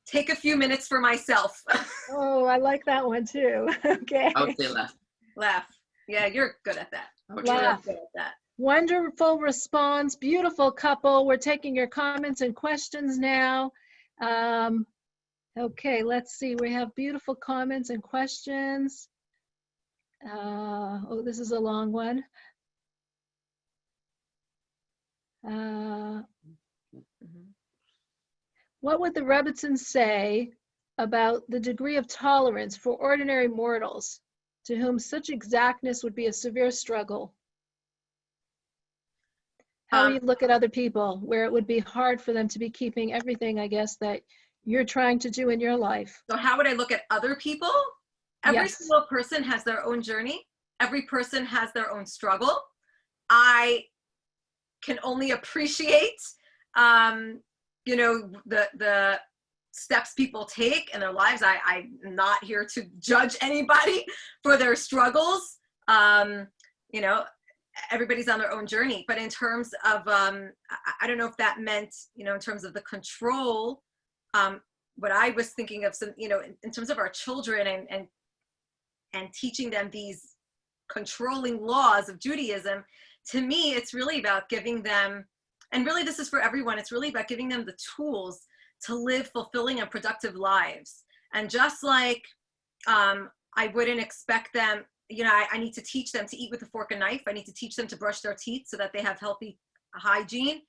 S2: take a few minutes for myself.
S1: Oh, I like that one too. Okay.
S3: I would say laugh.
S2: Laugh. Yeah, you're good at that.
S1: Laugh.
S2: You're good at that.
S1: Wonderful response. Beautiful couple. We're taking your comments and questions now. Okay, let's see. We have beautiful comments and questions. Oh, this is a long one. What would the Rebbitzins say about the degree of tolerance for ordinary mortals to whom such exactness would be a severe struggle? How do you look at other people where it would be hard for them to be keeping everything, I guess, that you're trying to do in your life?
S2: So how would I look at other people? Every
S1: Yes.
S2: single person has their own journey. Every person has their own struggle. I can only appreciate, you know, the steps people take in their lives. I'm not here to judge anybody for their struggles. You know, everybody's on their own journey. But in terms of, I don't know if that meant, you know, in terms of the control, what I was thinking of, some, you know, in terms of our children and teaching them these controlling laws of Judaism, to me, it's really about giving them, and really this is for everyone, it's really about giving them the tools to live fulfilling and productive lives. And just like I wouldn't expect them, I need to teach them to eat with a fork and knife. I need to teach them to brush their teeth so that they have healthy hygiene.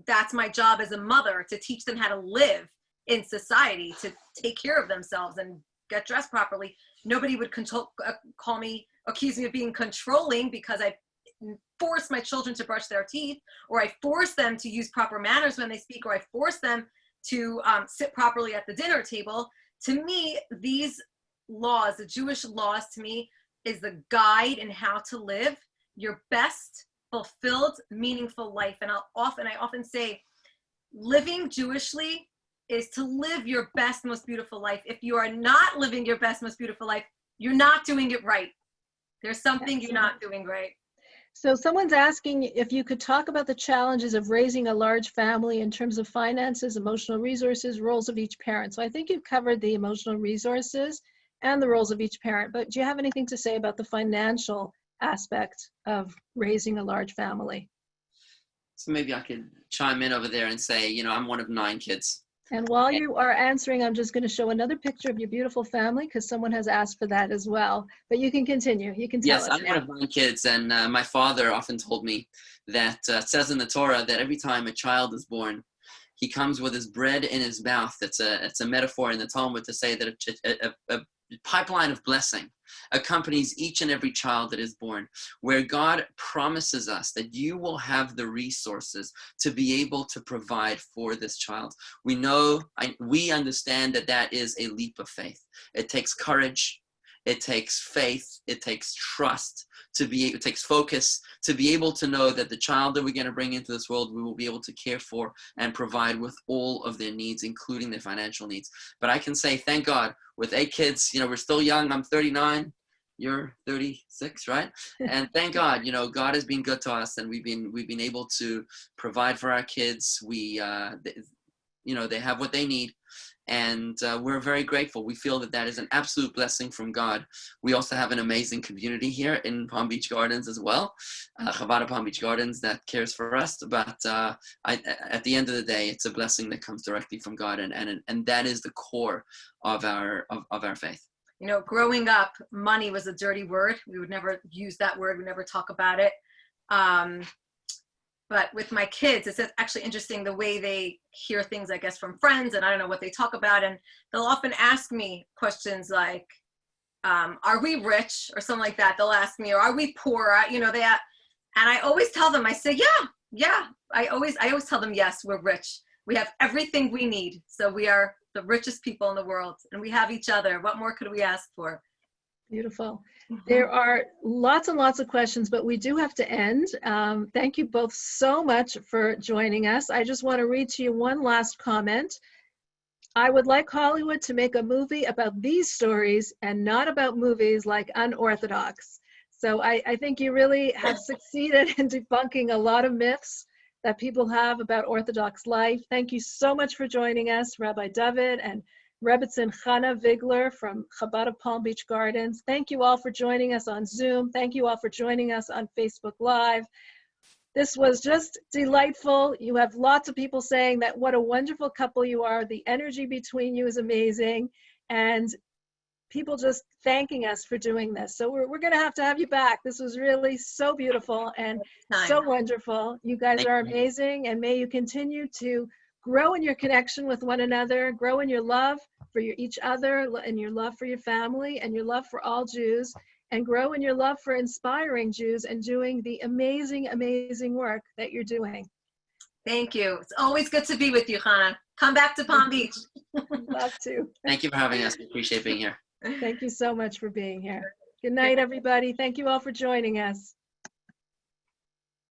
S2: That's my job as a mother, to teach them how to live in society, to take care of themselves and get dressed properly. Nobody would accuse me of being controlling because I force my children to brush their teeth, or I force them to use proper manners when they speak, or I force them to sit properly at the dinner table. To me, these laws, the Jewish laws, to me, is the guide in how to live your best, fulfilled, meaningful life. And I often say, living Jewishly is to live your best, most beautiful life. If you are not living your best, most beautiful life, you're not doing it right. There's something you're not doing right.
S1: So someone's asking if you could talk about the challenges of raising a large family in terms of finances, emotional resources, roles of each parent. So I think you've covered the emotional resources and the roles of each parent, but do you have anything to say about the financial aspect of raising a large family?
S3: So maybe I could chime in over there and say, I'm one of 9 kids.
S1: And while you are answering, I'm just going to show another picture of your beautiful family because someone has asked for that as well. But you can continue. You can tell us.
S3: Yes, I'm one of 9 kids, and my father often told me that it says in the Torah that every time a child is born, he comes with his bread in his mouth. It's a metaphor in the Talmud to say that a pipeline of blessing accompanies each and every child that is born, where God promises us that you will have the resources to be able to provide for this child. We understand that is a leap of faith. It takes courage, it takes faith, it takes trust, it takes focus to be able to know that the child that we're going to bring into this world, we will be able to care for and provide with all of their needs, including their financial needs. But I can say, thank God, with 8 kids, we're still young. I'm 39. You're 36, right? And thank God, God has been good to us, and we've been able to provide for our kids. They have what they need, and we're very grateful. We feel that is an absolute blessing from God. We also have an amazing community here in Palm Beach Gardens as well, Chabad Palm Beach Gardens, that cares for us. But at the end of the day, it's a blessing that comes directly from God, and that is the core of our faith.
S2: Growing up, money was a dirty word. We would never use that word. We never talk about it. But with my kids, it's actually interesting the way they hear things, I guess, from friends, and I don't know what they talk about. And they'll often ask me questions like, are we rich, or something like that. They'll ask me, or are we poor? And I always tell them, I say, yeah. I always tell them, yes, we're rich. We have everything we need. So we are the richest people in the world, and we have each other. What more could we ask for?
S1: Beautiful. There are lots and lots of questions, but we do have to end. Thank you both so much for joining us. I just want to read to you one last comment. I would like Hollywood to make a movie about these stories and not about movies like Unorthodox. So I think you really have succeeded in debunking a lot of myths that people have about Orthodox life. Thank you so much for joining us, Rabbi David and Rebbetzin Chana Vigler from Chabad of Palm Beach Gardens. Thank you all for joining us on Zoom. Thank you all for joining us on Facebook Live. This was just delightful. You have lots of people saying that what a wonderful couple you are. The energy between you is amazing. And people just thanking us for doing this. So we're going to have you back. This was really so beautiful and so wonderful. You guys are amazing, and may you continue to grow in your connection with one another, grow in your love for each other, and your love for your family, and your love for all Jews, and grow in your love for inspiring Jews and doing the amazing, amazing work that you're doing.
S2: Thank you. It's always good to be with you, Chana. Come back to Palm Beach.
S1: Love to.
S3: Thank you for having us. We appreciate being here.
S1: Thank you so much for being here. Good night, everybody. Thank you all for joining us.